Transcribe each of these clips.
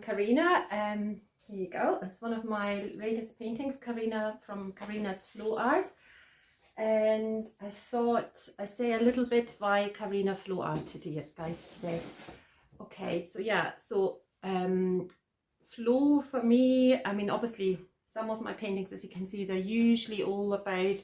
Karina. Here you go. It's one of my latest paintings, Karina from Karina's Flowart. And I thought I say a little bit why Karina Flowart today, guys, today. Okay, so yeah, so flow for me, I mean, obviously some of my paintings, as you can see, they're usually all about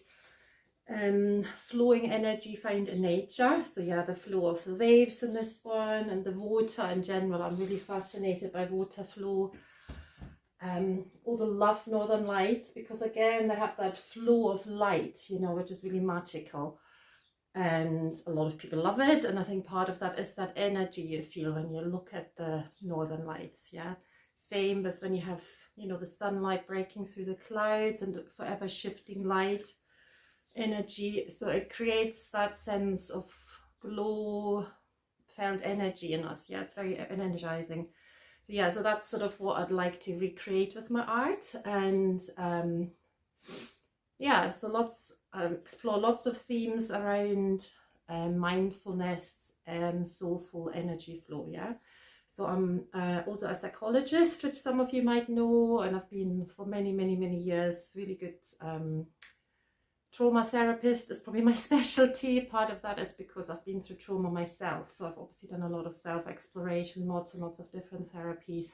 flowing energy found in nature. So yeah, the flow of the waves in this one and the water in general. I'm really fascinated by water flow. Also love Northern Lights because again they have that flow of light, you know, which is really magical, and a lot of people love it. And I think part of that is that energy you feel when you look at the Northern Lights. Yeah, same with when you have, you know, the sunlight breaking through the clouds and forever shifting light energy, so it creates that sense of glow felt energy in us. Yeah, it's very energizing. So yeah, so that's sort of what I'd like to recreate with my art. And yeah, so explore lots of themes around mindfulness and soulful energy flow. Yeah, so I'm also a psychologist, which some of you might know, and I've been for many years really good trauma therapist is probably my specialty. Part of that is because I've been through trauma myself, so I've obviously done a lot of self-exploration, lots and lots of different therapies.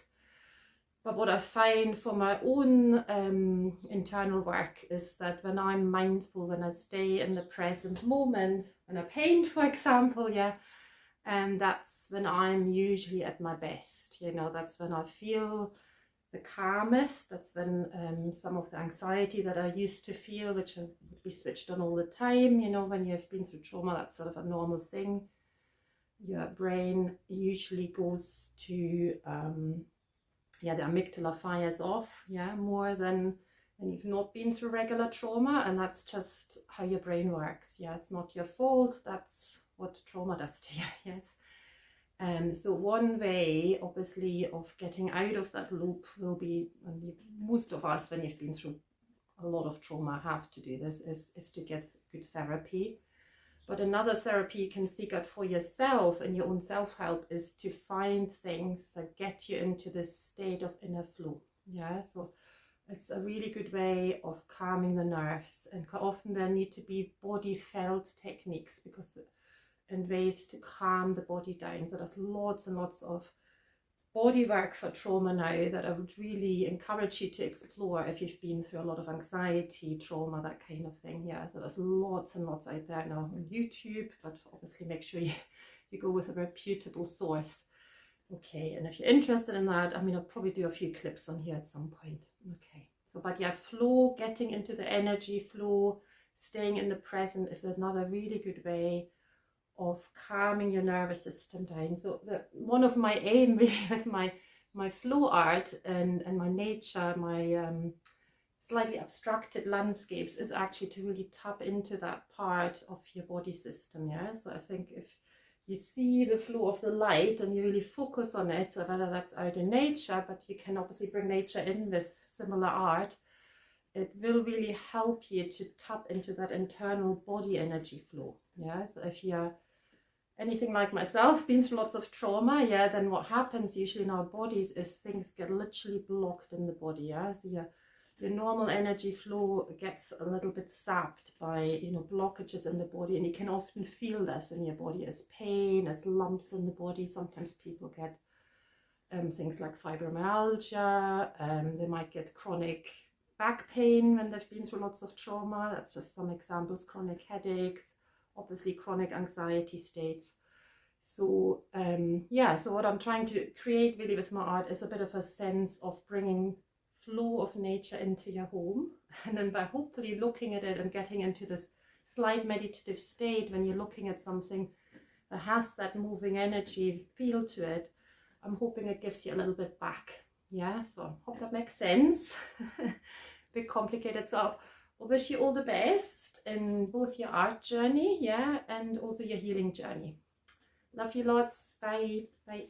But what I find for my own internal work is that when I'm mindful, when I stay in the present moment, when I paint, for example, yeah, and that's when I'm usually at my best. You know, that's when I feel the calmest. That's when some of the anxiety that I used to feel, which would be switched on all the time, you know, when you've been through trauma, that's sort of a normal thing. Your brain usually goes to yeah, the amygdala fires off, yeah, more than when you've not been through regular trauma. And that's just how your brain works. Yeah, it's not your fault, that's what trauma does to you. Yes. So one way, obviously, of getting out of that loop will be, and most of us, when you've been through a lot of trauma, have to do this, is to get good therapy. But another therapy you can seek out for yourself and your own self-help is to find things that get you into this state of inner flow. Yeah, so it's a really good way of calming the nerves, and often there need to be body felt techniques because and ways to calm the body down. So there's lots and lots of body work for trauma now that I would really encourage you to explore if you've been through a lot of anxiety, trauma, that kind of thing. Yeah, so there's lots and lots out there now on YouTube, but obviously make sure you go with a reputable source. Okay, and if you're interested in that, I mean, I'll probably do a few clips on here at some point. Okay, so but yeah, flow, getting into the energy flow, staying in the present is another really good way of calming your nervous system down. So one of my aim really with my flow art and my nature, my slightly abstracted landscapes, is actually to really tap into that part of your body system. Yeah, so I think if you see the flow of the light and you really focus on it, so whether that's out in nature, but you can obviously bring nature in with similar art, it will really help you to tap into that internal body energy flow. Yeah, so if you're anything like myself, been through lots of trauma, yeah, then what happens usually in our bodies is things get literally blocked in the body. Yeah, so your normal energy flow gets a little bit sapped by, you know, blockages in the body, and you can often feel this in your body as pain, as lumps in the body. Sometimes people get things like fibromyalgia, they might get chronic back pain when they've been through lots of trauma. That's just some examples. Chronic headaches, obviously chronic anxiety states. So yeah, so what I'm trying to create really with my art is a bit of a sense of bringing flow of nature into your home, and then by hopefully looking at it and getting into this slight meditative state when you're looking at something that has that moving energy feel to it, I'm hoping it gives you a little bit back. Yeah, so I hope that makes sense. A bit complicated, so I wish you all the best in both your art journey, yeah, and also your healing journey. Love you lots. Bye. Bye.